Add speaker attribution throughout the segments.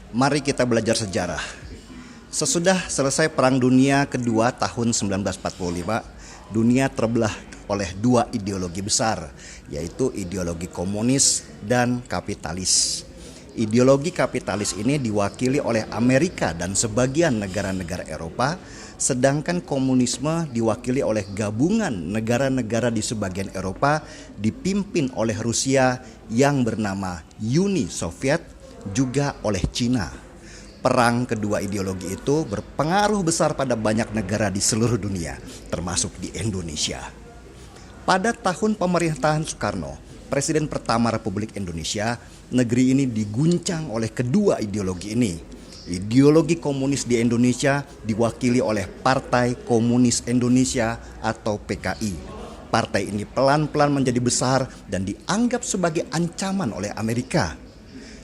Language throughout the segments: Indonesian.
Speaker 1: Mari kita belajar sejarah. Sesudah selesai Perang Dunia Kedua tahun 1945, dunia terbelah oleh dua ideologi besar, yaitu ideologi komunis dan kapitalis. Ideologi kapitalis ini diwakili oleh Amerika dan sebagian negara-negara Eropa, sedangkan komunisme diwakili oleh gabungan negara-negara di sebagian Eropa dipimpin oleh Rusia yang bernama Uni Soviet, juga oleh Cina. Perang kedua ideologi itu berpengaruh besar pada banyak negara di seluruh dunia, termasuk di Indonesia. Pada tahun pemerintahan Soekarno, Presiden pertama Republik Indonesia, negeri ini diguncang oleh kedua ideologi ini. Ideologi komunis di Indonesia diwakili oleh Partai Komunis Indonesia atau PKI. Partai ini pelan-pelan menjadi besar dan dianggap sebagai ancaman oleh Amerika.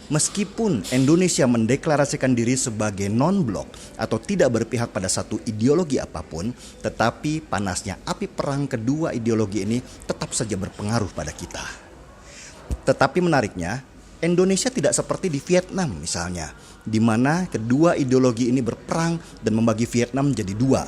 Speaker 1: Meskipun Indonesia mendeklarasikan diri sebagai non-blok atau tidak berpihak pada satu ideologi apapun, tetapi panasnya api perang kedua ideologi ini tetap saja berpengaruh pada kita. Tetapi menariknya, Indonesia tidak seperti di Vietnam misalnya, di mana kedua ideologi ini berperang dan membagi Vietnam menjadi dua.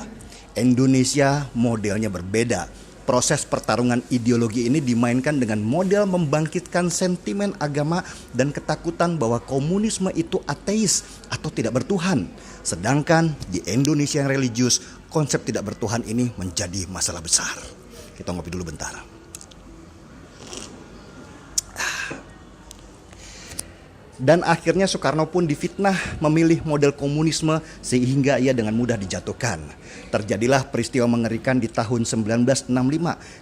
Speaker 1: Indonesia modelnya berbeda. Proses pertarungan ideologi ini dimainkan dengan model membangkitkan sentimen agama dan ketakutan bahwa komunisme itu ateis atau tidak bertuhan. Sedangkan di Indonesia yang religius, konsep tidak bertuhan ini menjadi masalah besar. Kita ngopi dulu bentar. Dan akhirnya Soekarno pun difitnah memilih model komunisme sehingga ia dengan mudah dijatuhkan. Terjadilah peristiwa mengerikan di tahun 1965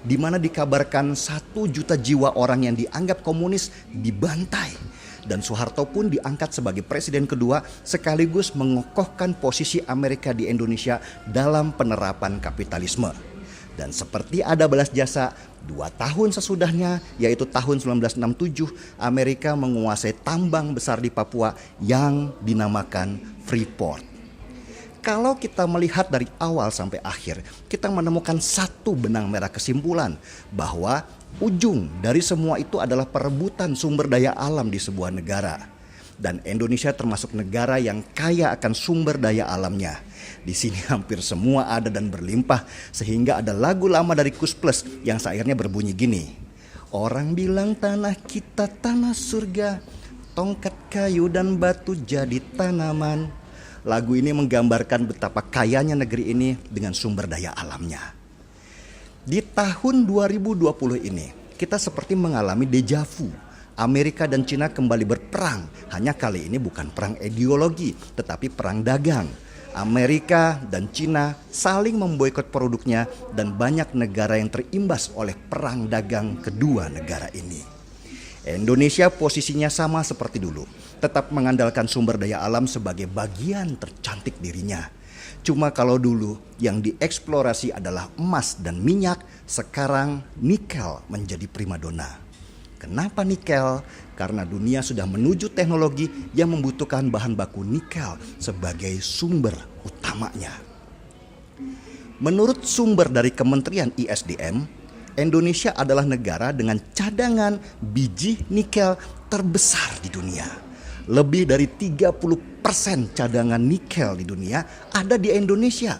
Speaker 1: di mana dikabarkan 1 juta jiwa orang yang dianggap komunis dibantai. Dan Soeharto pun diangkat sebagai presiden kedua sekaligus mengokohkan posisi Amerika di Indonesia dalam penerapan kapitalisme. Dan seperti ada balas jasa, 2 tahun sesudahnya, yaitu tahun 1967, Amerika menguasai tambang besar di Papua yang dinamakan Freeport. Kalau kita melihat dari awal sampai akhir, kita menemukan satu benang merah kesimpulan bahwa ujung dari semua itu adalah perebutan sumber daya alam di sebuah negara. Dan Indonesia termasuk negara yang kaya akan sumber daya alamnya. Di sini hampir semua ada dan berlimpah, sehingga ada lagu lama dari Kus Plus yang syairnya berbunyi gini. Orang bilang tanah kita tanah surga, tongkat kayu dan batu jadi tanaman. Lagu ini menggambarkan betapa kayanya negeri ini dengan sumber daya alamnya. Di tahun 2020 ini, kita seperti mengalami deja vu. Amerika dan Cina kembali berperang, hanya kali ini bukan perang ideologi, tetapi perang dagang. Amerika dan Cina saling memboikot produknya dan banyak negara yang terimbas oleh perang dagang kedua negara ini. Indonesia posisinya sama seperti dulu, tetap mengandalkan sumber daya alam sebagai bagian tercantik dirinya. Cuma kalau dulu yang dieksplorasi adalah emas dan minyak, sekarang nikel menjadi primadona. Kenapa nikel? Karena dunia sudah menuju teknologi yang membutuhkan bahan baku nikel sebagai sumber utamanya. Menurut sumber dari Kementerian ISDM, Indonesia adalah negara dengan cadangan biji nikel terbesar di dunia. Lebih dari 30% cadangan nikel di dunia ada di Indonesia.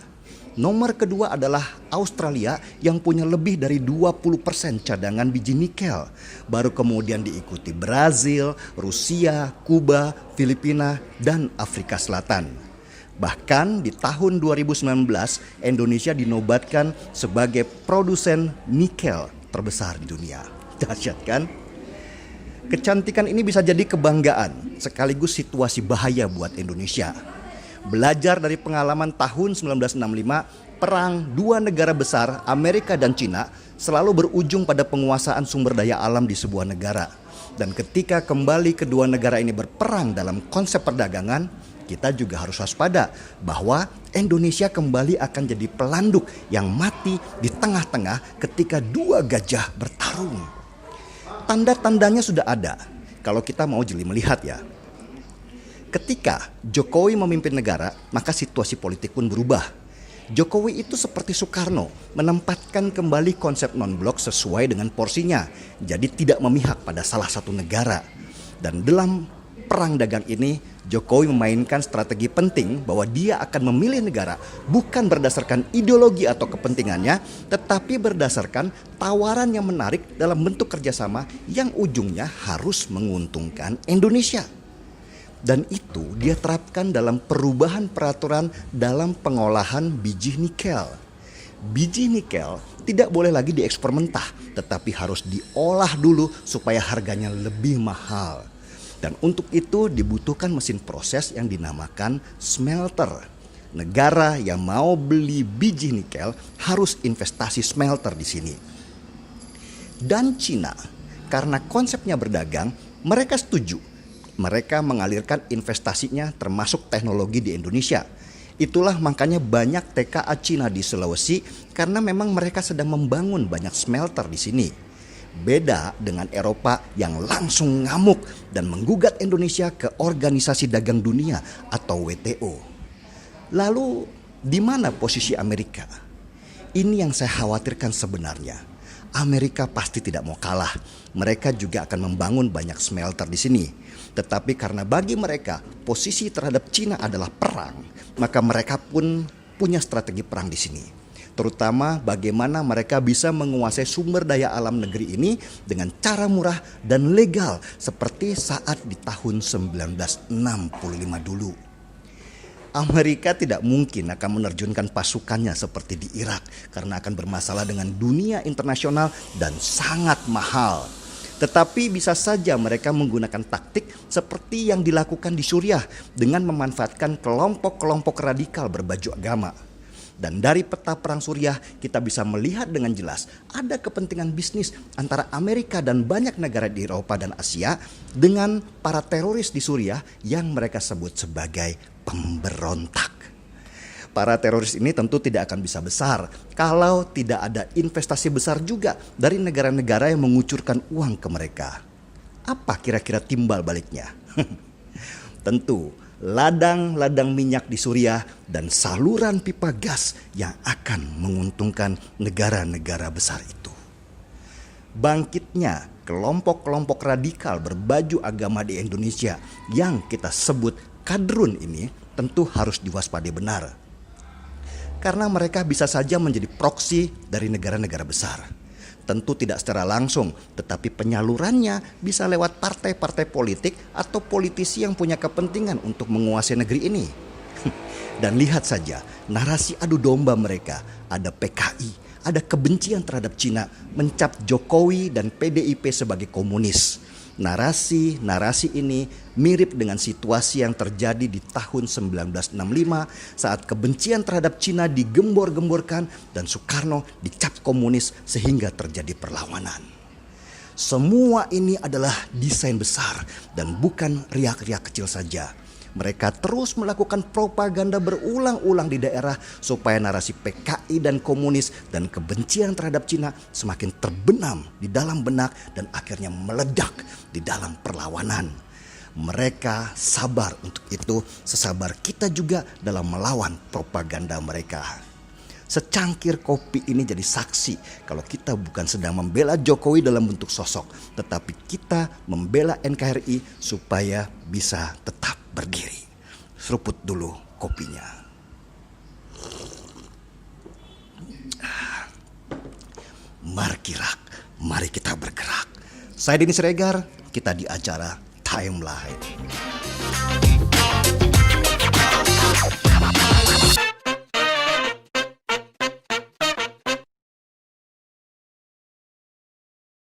Speaker 1: Nomor kedua adalah Australia yang punya lebih dari 20% cadangan biji nikel. Baru kemudian diikuti Brazil, Rusia, Kuba, Filipina, dan Afrika Selatan. Bahkan di tahun 2019 Indonesia dinobatkan sebagai produsen nikel terbesar di dunia. Dahsyat kan? Kecantikan ini bisa jadi kebanggaan sekaligus situasi bahaya buat Indonesia. Belajar dari pengalaman tahun 1965, perang dua negara besar Amerika dan Cina selalu berujung pada penguasaan sumber daya alam di sebuah negara. Dan ketika kembali kedua negara ini berperang dalam konsep perdagangan, kita juga harus waspada bahwa Indonesia kembali akan jadi pelanduk yang mati di tengah-tengah ketika dua gajah bertarung. Tanda-tandanya sudah ada kalau kita mau jeli melihat ya. Ketika Jokowi memimpin negara, maka situasi politik pun berubah. Jokowi itu seperti Soekarno, menempatkan kembali konsep non-blok sesuai dengan porsinya. Jadi tidak memihak pada salah satu negara. Dan dalam perang dagang ini, Jokowi memainkan strategi penting bahwa dia akan memilih negara bukan berdasarkan ideologi atau kepentingannya, tetapi berdasarkan tawaran yang menarik dalam bentuk kerjasama yang ujungnya harus menguntungkan Indonesia. Dan itu dia terapkan dalam perubahan peraturan dalam pengolahan biji nikel. Biji nikel tidak boleh lagi diekspor mentah, tetapi harus diolah dulu supaya harganya lebih mahal. Dan untuk itu dibutuhkan mesin proses yang dinamakan smelter. Negara yang mau beli biji nikel harus investasi smelter di sini. Dan Cina, karena konsepnya berdagang, mereka setuju. Mereka mengalirkan investasinya termasuk teknologi di Indonesia. Itulah makanya banyak TKA Cina di Sulawesi karena memang mereka sedang membangun banyak smelter di sini. Beda dengan Eropa yang langsung ngamuk dan menggugat Indonesia ke Organisasi Dagang Dunia atau WTO. Lalu di mana posisi Amerika? Ini yang saya khawatirkan sebenarnya. Amerika pasti tidak mau kalah. Mereka juga akan membangun banyak smelter di sini. Tetapi karena bagi mereka posisi terhadap Cina adalah perang, maka mereka pun punya strategi perang di sini. Terutama bagaimana mereka bisa menguasai sumber daya alam negeri ini dengan cara murah dan legal seperti saat di tahun 1965 dulu. Amerika tidak mungkin akan menerjunkan pasukannya seperti di Irak karena akan bermasalah dengan dunia internasional dan sangat mahal. Tetapi bisa saja mereka menggunakan taktik seperti yang dilakukan di Suriah dengan memanfaatkan kelompok-kelompok radikal berbaju agama. Dan dari peta perang Suriah kita bisa melihat dengan jelas ada kepentingan bisnis antara Amerika dan banyak negara di Eropa dan Asia dengan para teroris di Suriah yang mereka sebut sebagai pemberontak. Para teroris ini tentu tidak akan bisa besar kalau tidak ada investasi besar juga dari negara-negara yang mengucurkan uang ke mereka. Apa kira-kira timbal baliknya? Tentu ladang-ladang minyak di Suriah dan saluran pipa gas yang akan menguntungkan negara-negara besar itu. Bangkitnya kelompok-kelompok radikal berbaju agama di Indonesia yang kita sebut kadrun ini tentu harus diwaspadai benar. Karena mereka bisa saja menjadi proksi dari negara-negara besar. Tentu tidak secara langsung, tetapi penyalurannya bisa lewat partai-partai politik atau politisi yang punya kepentingan untuk menguasai negeri ini. Dan lihat saja narasi adu domba mereka, ada PKI, ada kebencian terhadap Cina, mencap Jokowi dan PDIP sebagai komunis. Narasi ini mirip dengan situasi yang terjadi di tahun 1965 saat kebencian terhadap Cina digembor-gemborkan dan Soekarno dicap komunis sehingga terjadi perlawanan. Semua ini adalah desain besar dan bukan riak-riak kecil saja. Mereka terus melakukan propaganda berulang-ulang di daerah supaya narasi PKI dan komunis dan kebencian terhadap Cina semakin terbenam di dalam benak dan akhirnya meledak di dalam perlawanan. Mereka sabar untuk itu, sesabar kita juga dalam melawan propaganda mereka. Secangkir kopi ini jadi saksi kalau kita bukan sedang membela Jokowi dalam bentuk sosok, tetapi kita membela NKRI supaya bisa tetap berdiri. Seruput dulu kopinya. Mari kita bergerak. Saya Denny Siregar, kita di acara Timeline.